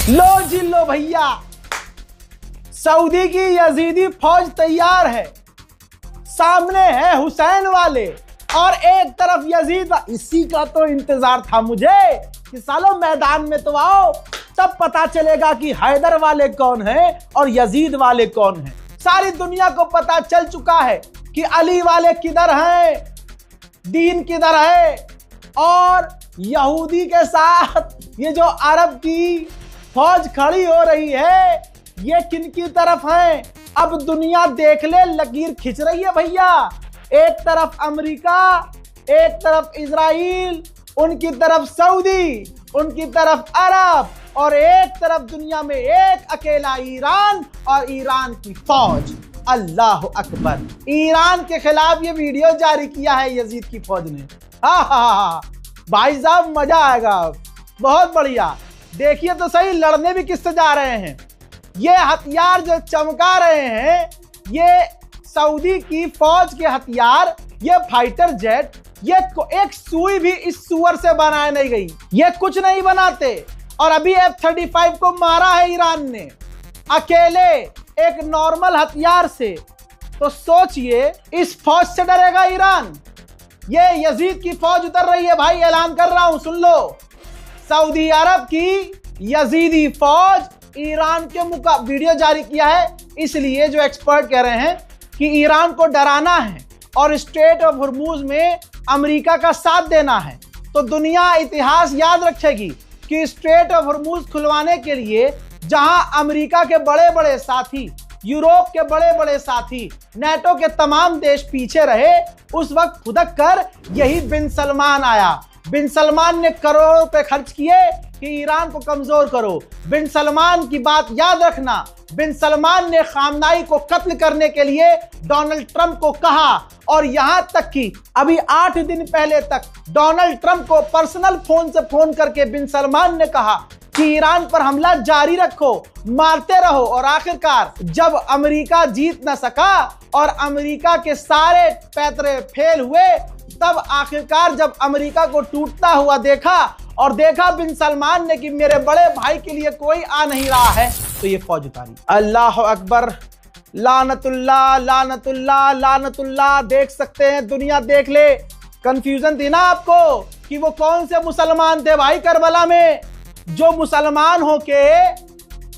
लो जी लो भैया, सऊदी की यजीदी फौज तैयार है। सामने है हुसैन वाले और एक तरफ यजीद। इसी का तो इंतजार था मुझे कि सालों मैदान में तो आओ, तब पता चलेगा कि हैदर वाले कौन है और यजीद वाले कौन है। सारी दुनिया को पता चल चुका है कि अली वाले किधर हैं, दीन किधर है, और यहूदी के साथ ये जो अरब की फौज खड़ी हो रही है, ये किनकी तरफ है। अब दुनिया देख ले, लकीर खिंच रही है भैया। एक तरफ अमेरिका, एक तरफ इजराइल, उनकी तरफ सऊदी, उनकी तरफ अरब, और एक तरफ दुनिया में एक अकेला ईरान और ईरान की फौज। अल्लाह अकबर। ईरान के खिलाफ ये वीडियो जारी किया है यजीद की फौज ने। हा भाई साहब, मजा आएगा। बहुत बढ़िया। देखिए तो सही, लड़ने भी किससे जा रहे हैं। ये हथियार जो चमका रहे हैं, ये सऊदी की फौज के हथियार, ये फाइटर जेट, ये एक सुई भी इस सुअर से बनाई नहीं गई। ये कुछ नहीं बनाते। और अभी F-35 को मारा है ईरान ने अकेले एक नॉर्मल हथियार से। तो सोचिए, इस फौज से डरेगा ईरान। ये यजीद की फौज उतर रही है भाई, ऐलान कर रहा हूं, सुन लो। सऊदी अरब की यजीदी फौज ईरान के मुकाबले वीडियो जारी किया है, इसलिए जो एक्सपर्ट कह रहे हैं कि ईरान को डराना है और स्ट्रेट ऑफ हॉर्मुज में अमेरिका का साथ देना है। तो दुनिया इतिहास याद रखेगी कि स्ट्रेट ऑफ हॉर्मुज खुलवाने के लिए जहां अमेरिका के बड़े बड़े साथी, यूरोप के बड़े बड़े साथी, नेटो के तमाम देश पीछे रहे, उस वक्त खुदक कर यही बिन सलमान आया। बिन सलमान ने करोड़ों रुपए खर्च किए कि ईरान को कमजोर करो। बिन सलमान की बात याद रखना। बिन सलमान ने खामनाई को कत्ल करने के लिए डोनाल्ड ट्रंप को कहा, और यहां तक कि अभी 8 दिन पहले तक डोनाल्ड ट्रंप को पर्सनल फोन से फोन करके बिन सलमान ने कहा कि ईरान पर हमला जारी रखो, मारते रहो। और आखिरकार जब अमेरिका जीत न सका और अमेरिका के सारे पैतरे फेल हुए, तब आखिरकार जब अमेरिका को टूटता हुआ देखा और देखा बिन सलमान ने कि मेरे बड़े भाई के लिए कोई आ नहीं रहा है, तो ये फौज उतारी। अल्लाह अकबर। लानतुल्लाह लानतुल्लाह लानतुल्लाह। देख सकते हैं, दुनिया देख ले। कंफ्यूजन थी ना आपको कि वो कौन से मुसलमान थे भाई करबला में, जो मुसलमान होके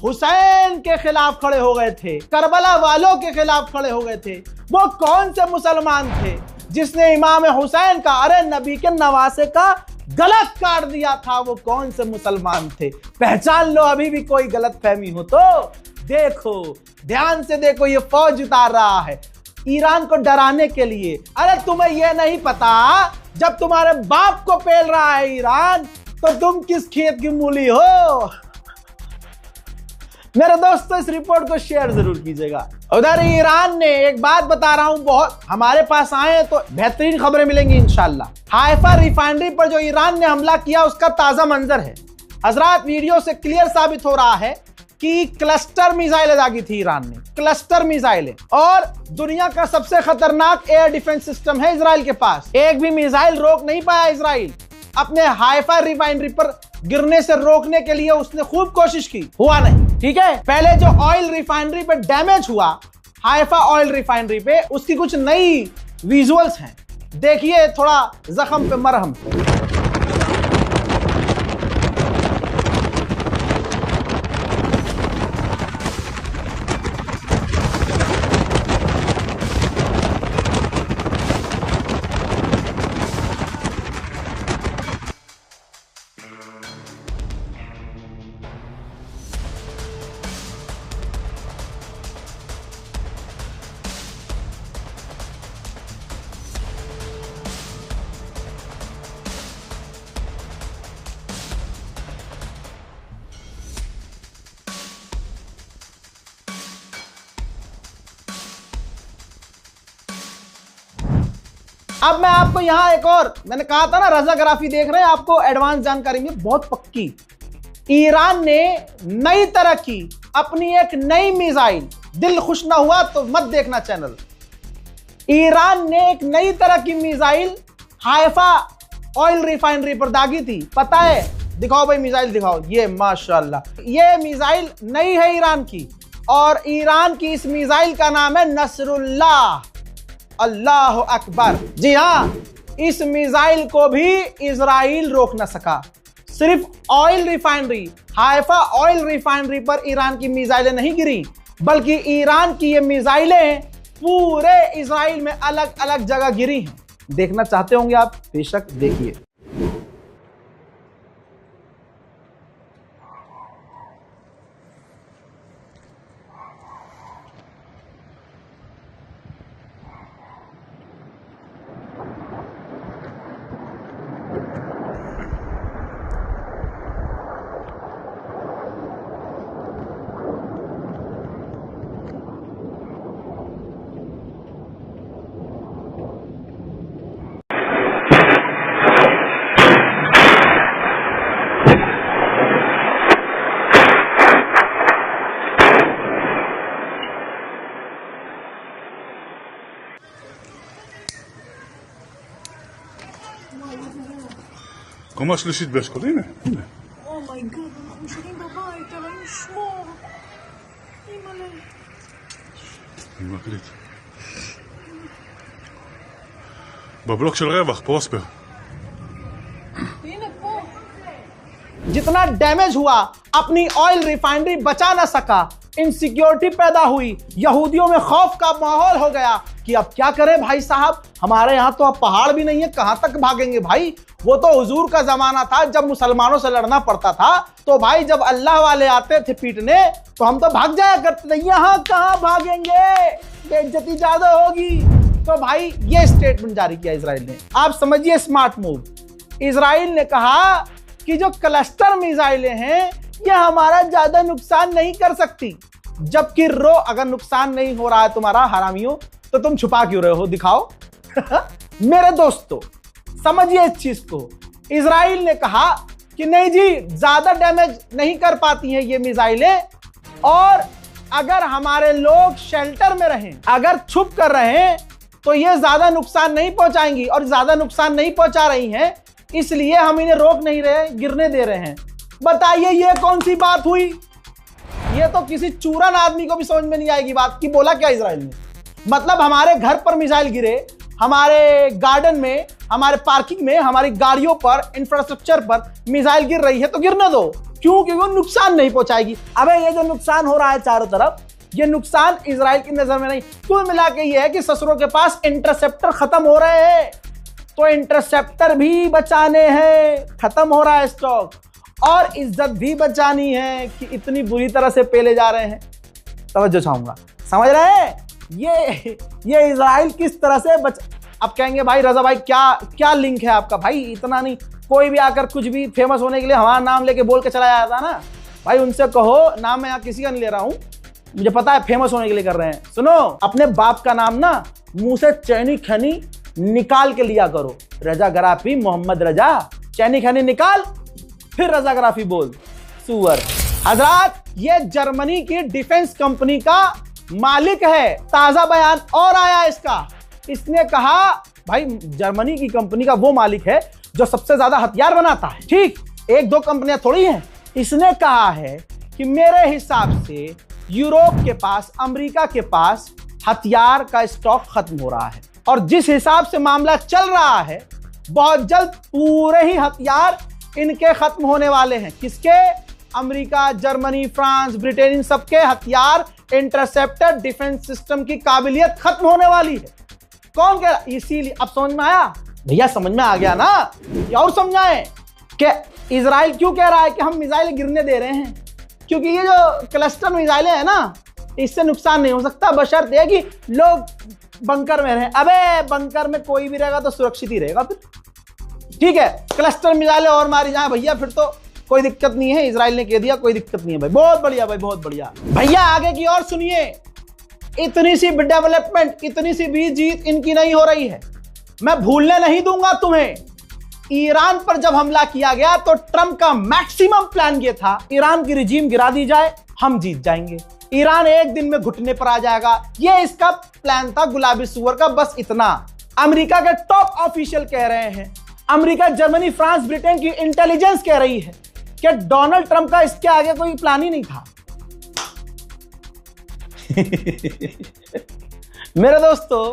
हुसैन के खिलाफ खड़े हो गए थे, करबला वालों के खिलाफ खड़े हो गए थे। वो कौन से मुसलमान थे जिसने इमाम हुसैन का, अरे नबी के नवासे का गलत काट दिया था? वो कौन से मुसलमान थे? पहचान लो। अभी भी कोई गलत फहमी हो तो देखो, ध्यान से देखो। ये फौज उतार रहा है ईरान को डराने के लिए। अरे तुम्हें यह नहीं पता, जब तुम्हारे बाप को पेल रहा है ईरान, तो तुम किस खेत की मूली हो? मेरे दोस्तों, इस रिपोर्ट को शेयर जरूर कीजिएगा। उधर ईरान ने, एक बात बता रहा हूं, बहुत हमारे पास आए तो बेहतरीन खबरें मिलेंगी इंशाल्लाह। हाइफा रिफाइनरी पर जो ईरान ने हमला किया, उसका ताजा मंजर है हजरात। वीडियो से क्लियर साबित हो रहा है कि क्लस्टर मिसाइलें दागी थी ईरान ने, क्लस्टर मिसाइलें। और दुनिया का सबसे खतरनाक एयर डिफेंस सिस्टम है इजराइल के पास। एक भी मिसाइल रोक नहीं पाया इजराइल। अपने हाइफा रिफाइनरी पर गिरने से रोकने के लिए उसने खूब कोशिश की, हुआ नहीं। ठीक है, पहले जो ऑयल रिफाइनरी पे डैमेज हुआ, हाइफा ऑयल रिफाइनरी पे, उसकी कुछ नई विजुअल्स हैं, देखिए। थोड़ा जख्म पे मरहम। अब मैं आपको यहां एक और, मैंने कहा था ना रजाग्राफी देख रहे हैं, आपको एडवांस जानकारी में बहुत पक्की। ईरान ने नई तरह की अपनी एक नई मिसाइल, दिल खुश ना हुआ तो मत देखना चैनल। ईरान ने एक नई तरह की मिसाइल हाइफा ऑयल रिफाइनरी पर दागी थी। पता है दिखाओ भाई मिसाइल दिखाओ। ये माशाल्लाह, ये मिसाइल नई है ईरान की, और ईरान की इस मिसाइल का नाम है नसरुल्लाह। अल्लाह अकबर। जी हाँ, इस मिसाइल को भी इजराइल रोक न सका। सिर्फ oil refinery, Haifa oil refinery पर ईरान की मिसाइलें नहीं गिरी, बल्कि ईरान की ये मिसाइलें पूरे इजराइल में अलग अलग जगह गिरी हैं। देखना चाहते होंगे आप, बेशक देखिए। קומה שלישית באשכול, הנה, הנה. אומייגאד, אנחנו ישנים בבית, אלוהים ישמור. אימא'לה. אני מקליט. בבלוק של רווח, פרוספר. הנה פה. जितना डैमेज हुआ, अपनी ऑयल रिफाइनरी बचा ना सका, इनसिक्योरिटी पैदा हुई, यहूदियों में खौफ का माहौल हो गया कि अब क्या करें भाई साहब, हमारे यहाँ तो अब पहाड़ भी नहीं है, कहां तक भागेंगे भाई। वो तो हुजूर का जमाना था जब मुसलमानों से लड़ना पड़ता था, तो भाई जब अल्लाह वाले आते थे पीटने तो हम तो भाग जाया करते थे। यहाँ कहां भागेंगे, बेइज्जती ज्यादा होगी। तो भाई ये स्टेटमेंट जारी किया इजराइल ने। आप समझिए स्मार्ट मूव। इजराइल ने कहा कि जो क्लस्टर मिसाइलें हैं ये हमारा ज्यादा नुकसान नहीं कर सकती, जबकि रो अगर नुकसान नहीं हो रहा है तुम्हारा हरामियों, तो तुम छुपा क्यों रहे हो, दिखाओ। मेरे दोस्तों समझिए इस चीज को। इजराइल ने कहा कि नहीं जी, ज्यादा डैमेज नहीं कर पाती हैं ये मिसाइलें, और अगर हमारे लोग शेल्टर में रहें, अगर छुप कर रहें, तो ये ज्यादा नुकसान नहीं पहुंचाएंगी, और ज्यादा नुकसान नहीं पहुंचा रही हैं, इसलिए हम इन्हें रोक नहीं रहे, गिरने दे रहे हैं। बताइए ये कौन सी बात हुई। ये तो किसी चूरन आदमी को भी समझ में नहीं आएगी बात कि बोला क्या इजराइल ने। मतलब हमारे घर पर मिसाइल गिरे, हमारे गार्डन में, हमारे पार्किंग में, हमारी गाड़ियों पर, इंफ्रास्ट्रक्चर पर मिसाइल गिर रही है तो गिरने दो। क्यों? क्योंकि वो नुकसान नहीं पहुंचाएगी। अबे ये जो नुकसान हो रहा है चारों तरफ, ये नुकसान इजराइल की नजर में नहीं, कुल मिला के ये है कि ससुरों के पास इंटरसेप्टर खत्म हो रहे हैं, तो इंटरसेप्टर भी बचाने हैं, खत्म हो रहा है स्टॉक, और इज्जत भी बचानी है कि इतनी बुरी तरह से पेले जा रहे हैं। तवज्जो चाहूंगा, समझ रहे हैं ये इजराइल किस तरह से अब कहेंगे भाई रजा भाई क्या लिंक है आपका। भाई इतना नहीं, कोई भी आकर कुछ भी फेमस होने के लिए हमारा नाम लेके बोल के चला जाता है ना भाई, उनसे कहो, नाम मैं यहाँ किसी का नहीं ले रहा हूं, मुझे पता है फेमस होने के लिए कर रहे हैं। सुनो, अपने बाप का नाम ना मुंह से चैनी खैनी निकाल के लिया करो। रजा गराफी, मोहम्मद रजा, चैनी खैनी निकाल, फिर रजा गराफी बोल, सुअर। हजरात, ये जर्मनी की डिफेंस कंपनी का मालिक है। ताजा बयान और आया इसका, इसने कहा भाई जर्मनी की कंपनी का वो मालिक है जो सबसे ज्यादा हथियार बनाता है, ठीक, एक दो कंपनियां थोड़ी हैं। इसने कहा है कि मेरे हिसाब से यूरोप के पास, अमेरिका के पास हथियार का स्टॉक खत्म हो रहा है, और जिस हिसाब से मामला चल रहा है, बहुत जल्द पूरे ही हथियार इनके खत्म होने वाले हैं। किसके? अमेरिका, जर्मनी, फ्रांस, ब्रिटेन, इन सबके हथियार, इंटरसेप्टर डिफेंस सिस्टम की काबिलियत खत्म होने वाली है। कौन कह रहा? इसीलिए अब समझ में आया भैया, समझ में आ गया ना। और समझाएं कि इजराइल क्यों कह रहा है कि हम मिसाइलें गिरने दे रहे हैं, क्योंकि ये जो क्लस्टर मिसाइलें हैं ना, इससे नुकसान नहीं हो सकता, बशर्ते है कि लोग बंकर में रहें। अबे बंकर में कोई भी रहेगा तो सुरक्षित ही रहेगा फिर, ठीक है। क्लस्टर मिसाइलें और मारी जाए भैया, फिर तो कोई दिक्कत नहीं है, इजराइल ने कह दिया कोई दिक्कत नहीं है भाई। बहुत बढ़िया भाई, बहुत बढ़िया भैया। आगे की और सुनिए, इतनी सी डेवलपमेंट, इतनी सी भी जीत इनकी नहीं हो रही है। मैं भूलने नहीं दूंगा तुम्हें, ईरान पर जब हमला किया गया तो ट्रंप का मैक्सिमम प्लान ये था, ईरान की रिजीम गिरा दी जाए, हम जीत जाएंगे, ईरान एक दिन में घुटने पर आ जाएगा। ये इसका प्लान था गुलाबी सुअर का, बस इतना। अमेरिका के टॉप ऑफिशियल कह रहे हैं, अमेरिका, जर्मनी, फ्रांस, ब्रिटेन की इंटेलिजेंस कह रही है कि डोनाल्ड ट्रंप का इसके आगे कोई प्लान ही नहीं था। मेरे दोस्तों,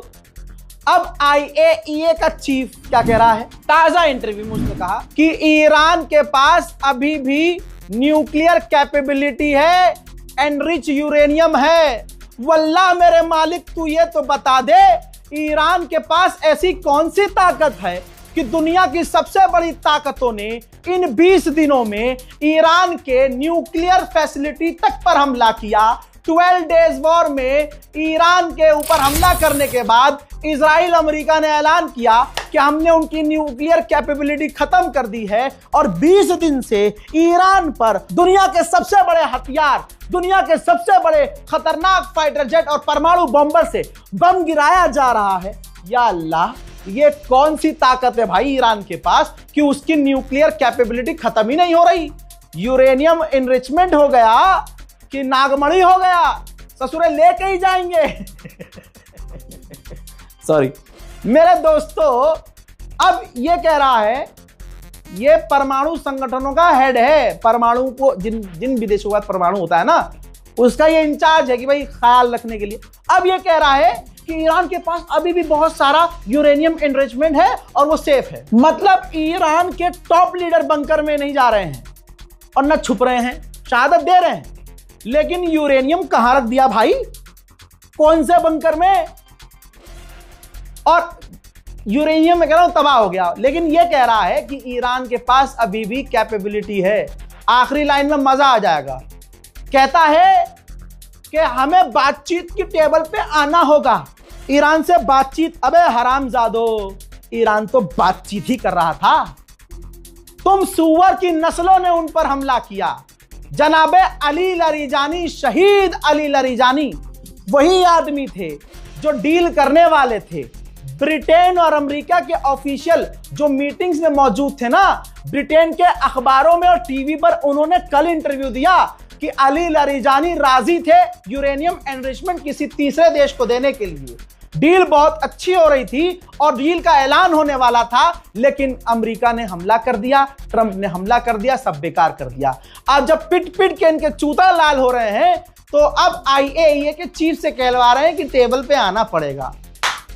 अब IAEA का चीफ क्या कह रहा है? ताजा इंटरव्यू में उसने कहा कि ईरान के पास अभी भी न्यूक्लियर कैपेबिलिटी है, एनरिच यूरेनियम है। वल्लाह मेरे मालिक, तू ये तो बता दे, ईरान के पास ऐसी कौन सी ताकत है कि दुनिया की सबसे बड़ी ताकतों ने इन 20 दिनों में ईरान के न्यूक्लियर फैसिलिटी तक पर हमला किया। 12 डेज वॉर में ईरान के ऊपर हमला करने के बाद इजराइल अमेरिका ने ऐलान किया कि हमने उनकी न्यूक्लियर कैपेबिलिटी खत्म कर दी है और 20 दिन से ईरान पर दुनिया के सबसे बड़े हथियार, दुनिया के सबसे बड़े खतरनाक फाइटर जेट और परमाणु बॉम्बर से बम गिराया जा रहा है। या अल्लाह, ये कौन सी ताकत है भाई ईरान के पास कि उसकी न्यूक्लियर कैपेबिलिटी खत्म ही नहीं हो रही? यूरेनियम एनरिचमेंट हो गया कि नागमणि हो गया, ससुरे लेके ही जाएंगे। सॉरी मेरे दोस्तों, अब ये कह रहा है, ये परमाणु संगठनों का हेड है, परमाणु को जिन विदेशों का परमाणु होता है ना, उसका ये इंचार्ज है कि भाई ख्याल रखने के लिए। अब ये कह रहा है कि ईरान के पास अभी भी बहुत सारा यूरेनियम एनरिचमेंट है और वो सेफ है। मतलब ईरान के टॉप लीडर बंकर में नहीं जा रहे हैं और न छुप रहे हैं, शहादत दे रहे हैं, लेकिन यूरेनियम कहां रख दिया भाई? कौन से बंकर में? और यूरेनियम में कह रहा हूं तबाह हो गया, लेकिन यह कह रहा है कि ईरान के पास अभी भी कैपेबिलिटी है। आखिरी लाइन में मजा आ जाएगा, कहता है कि हमें बातचीत की टेबल पे आना होगा। ईरान से बातचीत? अबे हरामजादो, ईरान तो बातचीत ही कर रहा था। तुम सुअर की नस्लों ने उन पर हमला किया। जनाबे अली लरीजानी, शहीद अली लरीजानी वही आदमी थे जो डील करने वाले थे। ब्रिटेन और अमेरिका के ऑफिशियल जो मीटिंग्स में मौजूद थे ना, ब्रिटेन के अखबारों में और टीवी पर उन्होंने कल इंटरव्यू दिया कि अली लरीजानी राजी थे यूरेनियम एनरिचमेंट किसी तीसरे देश को देने के लिए। डील बहुत अच्छी हो रही थी और डील का ऐलान होने वाला था, लेकिन अमेरिका ने हमला कर दिया, ट्रंप ने हमला कर दिया, सब बेकार कर दिया। अब जब पिट पिट के इनके चूता लाल हो रहे हैं, तो अब IAEA के चीफ से कहलवा रहे हैं कि टेबल पे आना पड़ेगा।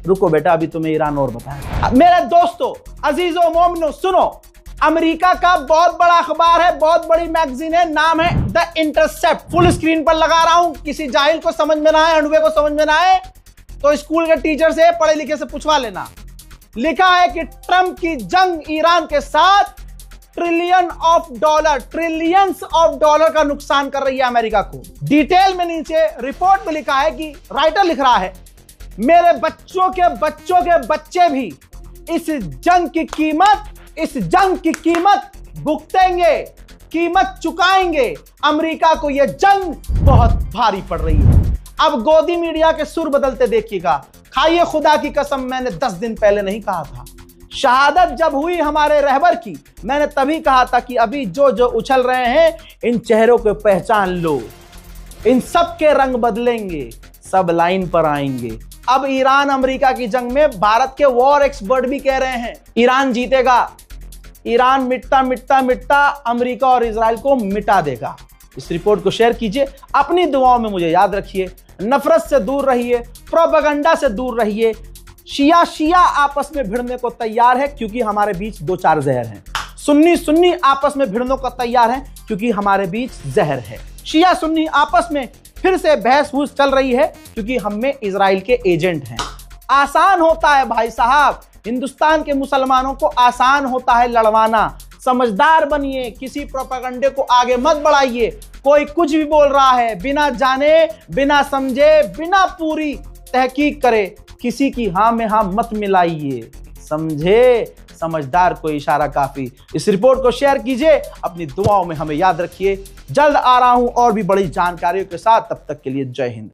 रुको बेटा, अभी तुम्हें ईरान और बताएं। मेरे दोस्तों, अजीजों, मोमिनो, सुनो, अमेरिका का बहुत बड़ा अखबार है, बहुत बड़ी मैगजीन है, नाम है द इंटरसेप्ट। फुल स्क्रीन पर लगा रहा हूं, किसी जाहिल को समझ में ना आए, अंडवे को समझ में ना आए तो स्कूल के टीचर से, पढ़े लिखे से पूछवा लेना। लिखा है कि ट्रंप की जंग ईरान के साथ ट्रिलियंस ऑफ डॉलर का नुकसान कर रही है अमेरिका को। डिटेल में नीचे रिपोर्ट में लिखा है कि राइटर लिख रहा है, मेरे बच्चों के बच्चे भी इस जंग की कीमत भुगतेंगे, कीमत चुकाएंगे। अमेरिका को यह जंग बहुत भारी पड़ रही है। अब गोदी मीडिया के सुर बदलते देखिएगा। खाइए खुदा की कसम, मैंने 10 दिन पहले नहीं कहा था। शहादत जब हुई हमारे रहबर की, मैंने तभी कहा था कि अभी जो जो उछल रहे हैं, इन चेहरों को पहचान लो, इन सब के रंग बदलेंगे, सब लाइन पर आएंगे। अब ईरान अमेरिका की जंग में भारत के वॉर एक्सपर्ट भी कह रहे हैं ईरान जीतेगा। ईरान मिटता मिटता मिटता अमेरिका और इजराइल को मिटा देगा। इस रिपोर्ट को शेयर कीजिए, अपनी दुआओं में मुझे याद रखिए। नफरत से दूर रहिए, प्रोपेगेंडा से दूर रहिए। शिया आपस में भिड़ने को तैयार है क्योंकि हमारे बीच 2-4 जहर हैं। सुन्नी आपस में भिड़ने को तैयार है क्योंकि हमारे बीच जहर है। शिया सुन्नी आपस में फिर से बहस चल रही है क्योंकि हम में इजराइल के एजेंट हैं। आसान होता है भाई साहब, हिंदुस्तान के मुसलमानों को आसान होता है लड़वाना। समझदार बनिए, किसी प्रोपेगेंडे को आगे मत बढ़ाइए। कोई कुछ भी बोल रहा है, बिना जाने, बिना समझे, बिना पूरी तहकीक करे किसी की हाँ में हाँ मत मिलाइए। समझे? समझदार को इशारा काफी। इस रिपोर्ट को शेयर कीजिए, अपनी दुआओं में हमें याद रखिए। जल्द आ रहा हूं और भी बड़ी जानकारियों के साथ, तब तक के लिए जय हिंद।